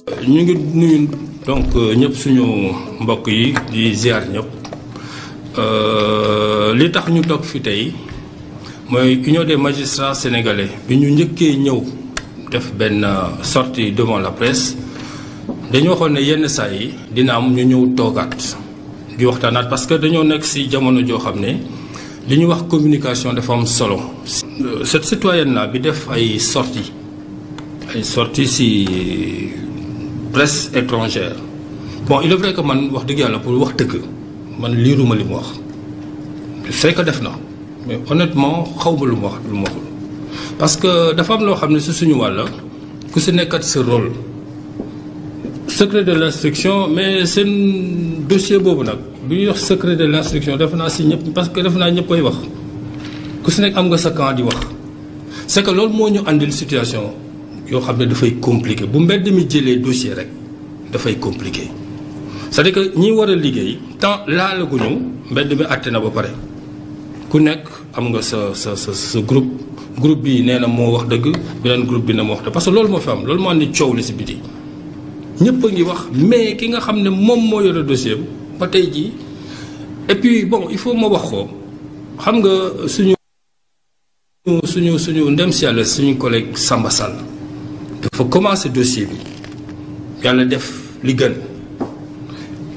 ñu ngi nuyu donc ñëpp suñu mbokk yi di ziar ñëpp li tax ñu toog fi tey mooy union des magistrats sénégalais bi ñu njëkkee ñëw def benn sortie devant la presse dañu waxoon ne yenn saa yi dina am ñu ñëw toogaat di waxtaanaat parce que dañoo nekk ci jamono joo xam ne li ñu wax communication dafa am solo. cette citoyenne là bi def ay sorties ci presse étrangère bon il est vrai que man wax dëgg yàlla pour wax dëgg man liiruma li mu wax c'est que def na mais honnêtement xawma lu mu waxul parce que dafa am loo xam ne si suñu wàll ku si nekkat sa rôle secret de l'instruction mais seen dossier boobu nag bu ñuy wax secret de l'instruction def naa si ñëpp parce que def naa ñëpp koy wax ku si nekk am nga sa camp di wax c'est que loolu moo ñu àndil situation yoo xam ne dafay compliqué bu mbedd mi jëlee dossier rek dafay compliqué c'est-à-dire que ñi war a liggéey tant laalaguñu mbedd mi àtte na ba pare ku nekk am nga sa groupe bi nee na moo wax dëgg beneen groupe bi na moo wax dëgg parce que loolu moo fi am loolu moo andi coow li si biti ñëpp a ngi wax mais ki nga xam ne moom moo yore dossier ba tey jii et puis bon il faut ma wax ko xam nga suñu ndem si yàlla suñu collègue Samba Sall dafa commencé dossier bi yàlla def li gën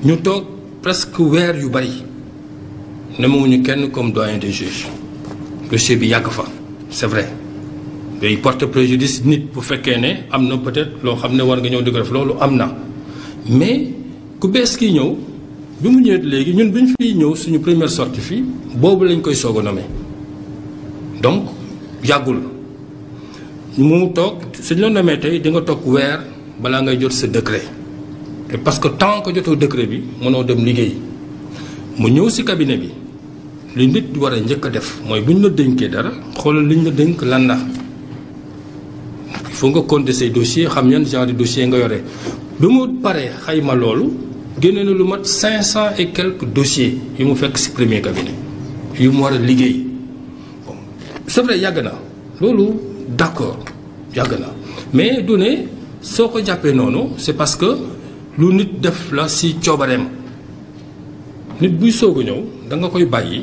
ñu toog presque weer yu bari nemewuñu kenn comme doyen des juges dossier bi yàgg fa c'est vrai day porte préjudice nit bu fekkee ne am na peut-être loo xam ne war nga ñëw di ko def loolu am na mais ku bees kii ñëw bi mu ñëwee léegi ñun bi ñu fiy ñëw suñu première sortie fii boobu lañ koy soog a nommé donc yàggul mu toog suñu la nommé tey di nga toog weer balaa ngay jot sa décret et parce que tant que jotoo décret bi mënoo dem liggéey mu ñëw ci cabinet bi li nit war a njëkk a def mooy bu ñu la dénkee dara xoolal li ñu la dénk lan la il faut nga compter say dossiers xam yan genre de dossier nga yore bi mu paree xayma loolu génne na lu mat 500 et quelques dossiers yu mu fekk ci premier cabinet yu mu war a liggéey bon c'est vrai yàgg na loolu d'accord yàgg na mais du ne soo ko jàppee noonu c'est parce que lu nit def la ci coobareem nit buy soog a ñëw da nga koy bàyyi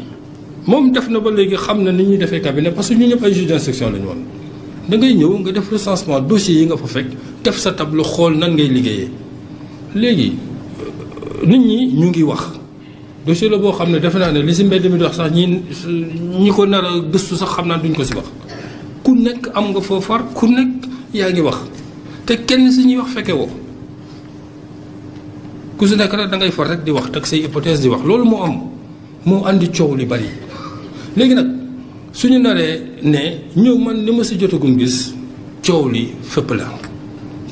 moom def na ba léegi xam na ni ñuy defee cabinet parce que ñu ñëpp ay juge d'instruction la ñu woon da ngay ñëw nga def recensement dossier yi nga fa fekk def sa tableau xool nan ngay liggéeyee léegi nit ñi ñu ngi wax dossier la boo xam ne defe naa ne li ci mbedd mi di wax sax ñi ko nar a gëstu sax xam naa duñ ko ci wax ku nekk am nga foofar ku nekk yaa ngi wax te kenn ci ñuy wax fekke woo ku si nekk rek da ngay far rek di wax teg say hypothèse di wax loolu moo am moo andi coow li bari léegi nag suñu naree ne ñëw man li ma si jotagum gis coow li fépp la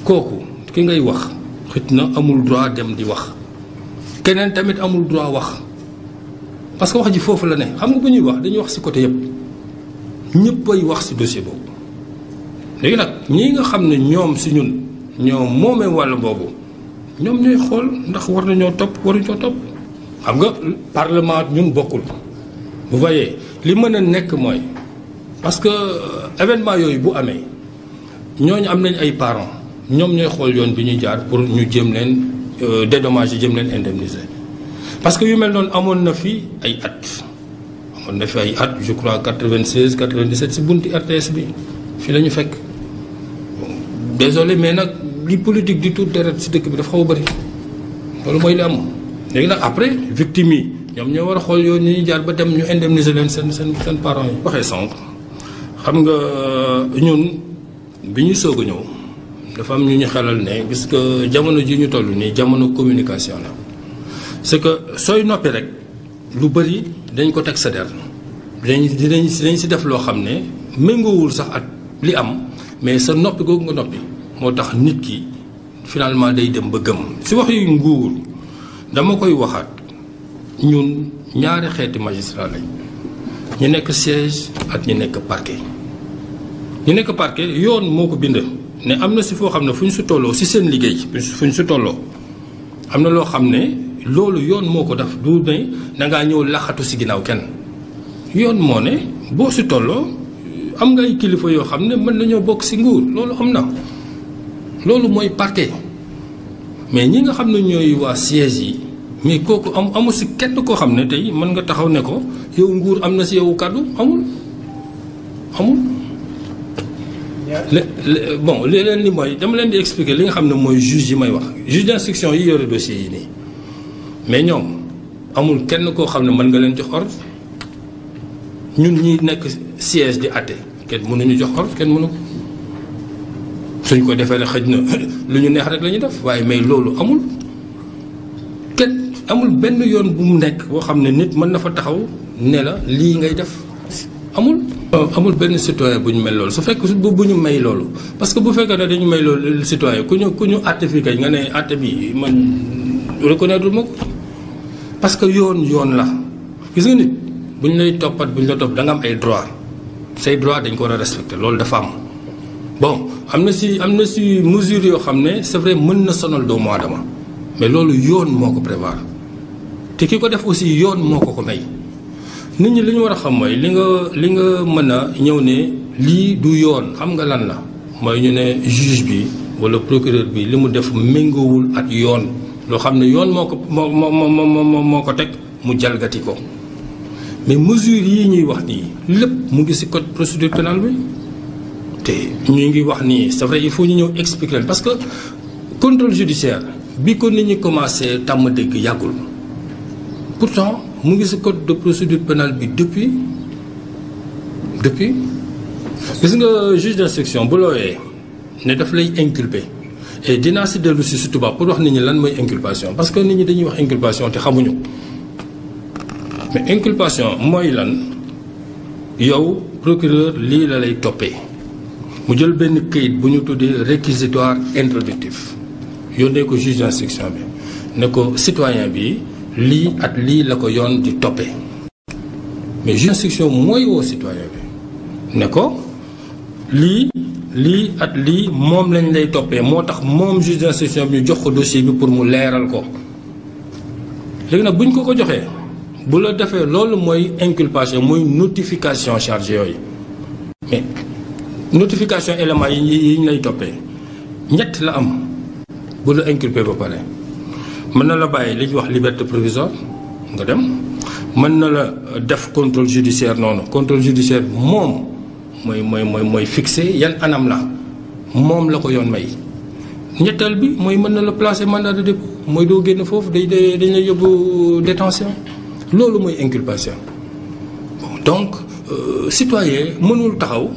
kooku ki ngay wax xit na amul droit dem di wax keneen tamit amul droit wax parce que wax ji foofu la ne xam nga bu ñuy wax dañuy wax si côté yëpp ñëpp ay wax si dossier boobu léegi nag ñi nga xam ne ñoom si ñun ñoom moomee wàll boobu ñoom ñooy xool ndax war nañoo topp waruñoo topp xam nga parlement ñun bokkul vous voyez li mën a nekk mooy parce que événement yooyu bu amee ñooñu am nañ ay parents ñoom ñooy xool yoon bi ñuy jaar pour ñu jëm leen dédommager jëm leen indemniser parce que yu mel noonu amoon na fi ay at je crois 96 97 si bunti RTS bi fii la ñu fekk désolé mais nag li politique di tuut deret si dëkk bi dafa xaw a bëri loolu mooy li am léegi nag après victime yi ñoom ñoo war a xool yoon ñi ñuy jaar ba dem ñu indemniser leen seen parents yi. waxee sànq xam nga ñun bi ñu soog a ñëw dafa am ñu ñu xelal ne puisque jamono ji ñu toll nii jamono communication la c'est que sooy noppi rek lu bëri dañ ko teg sa der dinañ si def loo xam ne méngoowul sax ak li am mais sa noppi googu nga noppi moo tax nit ki finalement day dem ba gëm si wax yu nguur dama koy waxaat ñun ñaari xeeti magistrat lañ ñu nekk siège ak ñu nekk parquet ñu nekk parquet yoon moo ko bind ne am na si foo xam ne fu ñu si tolloo si seen liggéey fu ñu si tolloo am na loo xam ne loolu yoon moo ko def du ne dangaa ñëw laxatu si ginnaaw kenn yoon moo ne boo si tolloo am nga ay kilifa yoo xam ne mën nañoo bokk si nguur loolu am na loolu mooy parquet mais ñi nga xam ne ñooy waa siège yi mais kooku amu si kenn koo xam ne tey mën nga taxaw ne ko yow nguur am na si yow kàddu amul. Bon li leen li mooy dama leen di expliquer li nga xam ne mooy juge yi may wax juge d'instruction yi yore dossier yi nii mais ñoom amul kenn koo xam ne mën nga leen jox ordre ñun ñi nekk siège di àtte kenn mënuñu jox ordre kenn mënu ko suñ ko defee rek xëj na lu ñu neex rek la ñuy def waaye mais loolu amul kenn amul benn yoon bu mu nekk boo xam ne nit mën na fa taxaw ne la lii ngay def amul. amul benn citoyen bu ñu mel loolu su fekk bu ñu may loolu parce que bu fekkee ne dañu may loolu citoyen ku ñu àtte fii kay nga ne àtte bi man reconnaître ma ko parce que yoon la gis nga nit bu ñu lay toppat bu ñu la topp da nga am ay droit say droit dañ ko war a respecter loolu dafa am. bon am na si mesure yoo xam ne c'est vrai mën na sonal doomu aadama mais loolu yoon moo ko prévoir te ki ko def aussi yoon moo ko may. nit ñi li ñu war a xam mooy li nga mën a ñëw ne lii du yoon xam nga lan la mooy ñu ne juge bi walla procureur bi li mu def méngoowul ak yoon loo xam ne yoon moo ko teg mu jalgati ko mais mesures yi ñuy wax nii lépp mu ngi ci code procédure pénale bi te ñu ngi wax nii c'est vrai il faut ñu ñëw expliquer leen parce que contrôle judiciaire bi ko nit ñi commencé tàmm dégg yàggul pourtant mu ngi ci code de procédure pénale bi depuis gis nga juge d'instruction bu looyee ne daf lay inculper et dinaa ci dellu ci tubaab pour wax nit ñi lan mooy inculpation parce que nit ñi dañuy wax inculpation te xamuñu mais inculpation mooy lan yow procureur lii la lay toppee mu jël benn këyit bu ñu tuddee réquisitoire introductif yónnee ko juge d'instruction bi ne ko citoyen bi lii at lii la ko yoon di toppee mais juge d'instruction mooy woo citoyen bi ne ko lii at lii moom lañ lay toppee moo tax moom juge d'instruction bi ñu jox ko dossier bi pour mu leeral ko léegi nag buñ ko joxee bu la defee loolu mooy inculpation mooy notification charge yooyu mais notification éléments yi ñu lay toppee ñett la am bu la inculpé ba pare mën na la bàyyi li ñuy wax liberté provisoire nga dem mën na la def contrôle judiciaire noonu contrôle judiciaire moom mooy fixé yan anam la moom la ko yoon may ñetteel bi mooy mën na la placer mandat de dépôt mooy doo génn foofu dañ lay yóbbu détention loolu mooy inculpation donc citoyen mënul taxaw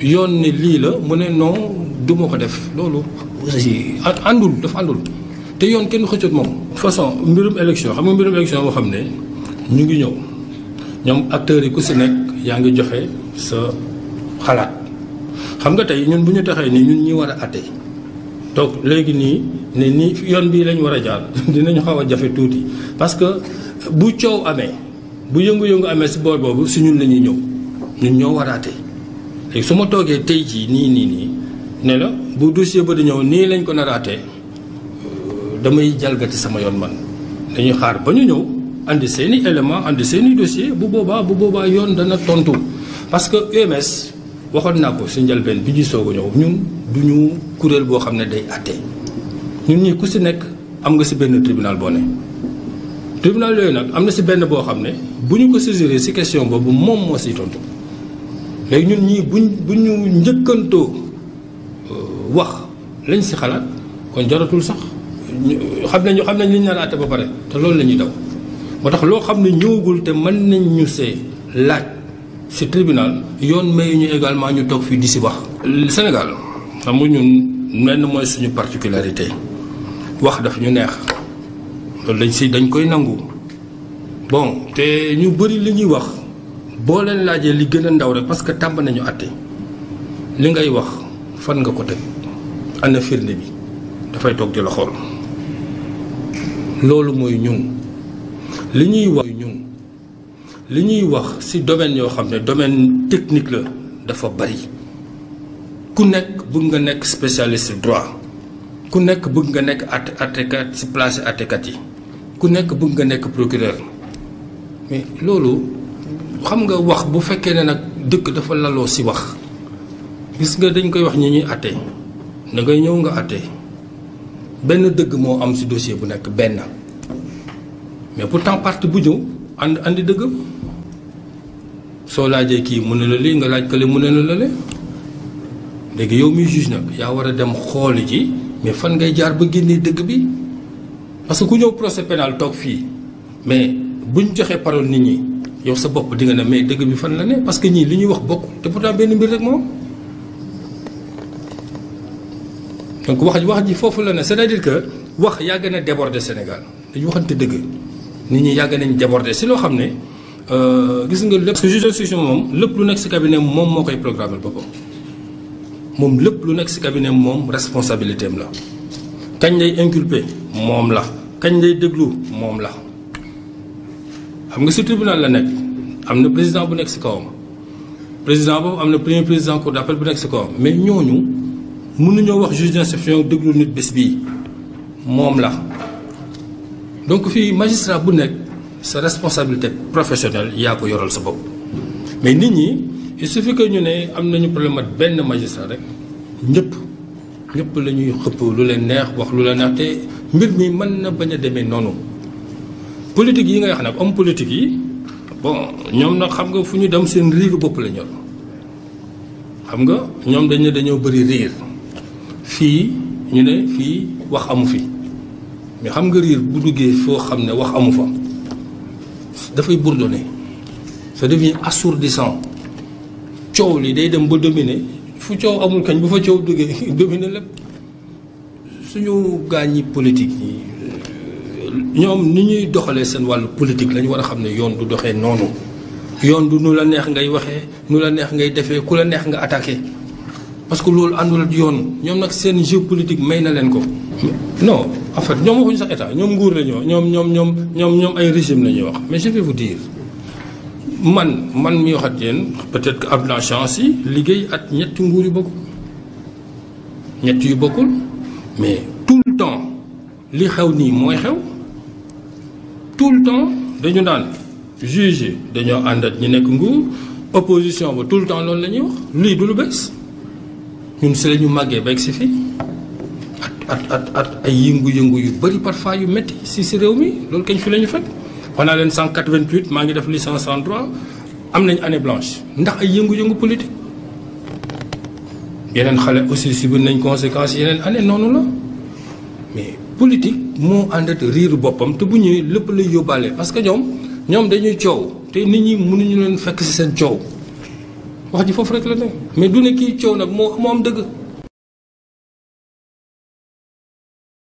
yoon ne lii la mu ne non duma ko def loolu aussi àndul dafa àndul te yoon kenn xëccoot moom façon mbirum élection xam nga mbirum élection boo xam ne ñu ngi ñëw ñoom acteurs yi ku si nekk yaa ngi joxe sa xalaat xam nga tey ñun bu ñu taxee ni ñun ñi war a àtte donc léegi nii ne nii yoon bii lañ war a jaar dinañu xaw a jafe tuuti parce que bu coow amee bu yëngu-yëngu amee si boor boobu si ñun la ñuy ñëw ñun ñoo war a àtte léegi su ma toogee tey jii nii ne la bu dossier ba di ñëw nii lañ ko nar a àtte damay jalgati sama yoon man dañuy xaar ba ñu ñëw andi seeni élément andi seeni dossier bu boobaa yoon dana tontu parce que UMS waxoon naa ko si njëlbeen bi ñuy soog a ñëw ñun du ñu kuréel boo xam ne day àtte ñun ñii ku si nekk am nga si benn tribunal boo ne tribunal yooyu nag am na si benn boo xam ne bu ñu ko saisiree si question boobu moom moo siy tontu léegi ñun ñii bu ñu njëkkantoo wax lañ si xalaat kon jaratul sax xam nañ li ñu naan àtte ba pare te loolu la ñuy daw moo tax loo xam ne ñëwagul te mën nañ ñu see laaj ci tribunal yoon may ñu également ñu toog fii di si wax. Sénégal xam nga ñun lenn mooy suñu particularité wax daf ñu neex loolu dañ koy nangu bon te ñu bëri li ñuy wax boo leen laajee li gën a ndaw rek parce que tàmb nañu àtte li ngay wax fan nga ko teg ana firnde bi dafay toog di la xool loolu mooy ñun li ñuy wax ci domaine yoo xam ne domaine technique la dafa bari ku nekk bëgg nga nekk spécialiste droit ku nekk bëgg nga nekk àttekat ci place àttekat yi ku nekk bëgg nga nekk procureur mais loolu xam nga wax bu fekkee ne nag dëkk dafa laloo ci wax gis nga dañ koy wax ñi ñuy àtte da ngay ñëw nga àtte benn dëgg moo am ci dossier bu nekk benn mais pourtant parti bu ñëw andi dëgg soo laajee kii mu ne la lii nga laaj kële mu ne la le léegi yow miy juge nag yaa war a dem xooli ji mais fan ngay jaar ba génnee dëgg bi parce que ku ñëw procès pénal toog fii mais buñ joxee parole nit ñi yow sa bopp di nga ne mais dëgg bi fan la ne parce que ñii li ñuy wax bokkul te pourtant benn mbir rek moom. donc wax ji foofu la ne c'est-à-dire que wax yàgg na déborder Sénégal dañu waxante dëgg nit ñi yàgg nañ déborder si loo xam ne gis nga lépp. parce que juge d'instruction moom lépp lu nekk si cabinet moom moo koy programmer boppam moom lépp lu nekk si cabinet moom responsabilité am la kañ lay inculper moom la kañ lay déglu moom la. xam nga si tribunal la nekk am na président bu nekk si kawam président boobu am na premier président cour d'appel bu nekk si kawam mais ñooñu mënuñoo wax juge d'instruction déglu nit bés bii moom la. donc fii magistrat bu nekk sa responsabilité professionnelle yaa ko yoral sa bopp mais nit ñi il suffit que ñu ne am nañu problème ak benn magistrat rek ñëpp la ñuy xëpp lu leen neex wax lu leen neex te mbir mi mën na bañ a demee noonu. politique yi ngay wax nag homme politique yi bon ñoom nag xam nga fu ñu dem seen riiru bopp la ñor xam nga ñoom dañ ne dañoo bëri riir fii ñu ne fii wax amu fi mais xam nga riir bu duggee foo xam ne wax amu fa dafay bourdonner ça devient assourdissant coow li day dem ba dominer fu coow amul kañ bu fa coow duggee dominer lépp suñu gaañi politique yi ñoom ni ñuy doxalee seen wàllu politique lañu war a xam ne yoon du doxee noonu yoon du nu la neex ngay waxee nu la neex ngay defee ku la neex nga attaqué parce que loolu àndul ak yoon ñoom nag seen jeu politique may na leen ko. non en fait ñoom waxuñu sax état ñoom nguur la ñu wax ñoom ay régime la ñuy wax mais je vais vous dire man mi wax ak yéen peut-être que am naa chance yi liggéey at ñetti nguur yu bokkul ñett yu bokkul mais tout le temps li xew nii mooy xew. tout le temps dañu naan juge dañoo ànd ak ñi nekk nguur opposition ba tout le temps loolu la ñuy wax lii du lu bees ñun si la ñu màggee ba egg si fii at ay yëngu-yëngu yu bëri parfois yu métti si réew mi loolu kañ fi la ñu fekk. wax naa leen 188 maa ngi def licence en droit am nañ année blanche ndax ay yëngu-yëngu politique yeneen xale aussi subir nañ conséquences yeneen année noonu la mais politique. moo àndat riiru boppam te bu ñëwee lépp lay yóbbaale parce que ñoom dañuy coow te nit ñi mënuñu leen fekk ci seen coow wax ji foofu rek la ne mais du ne kii coow nag moo am dëgg.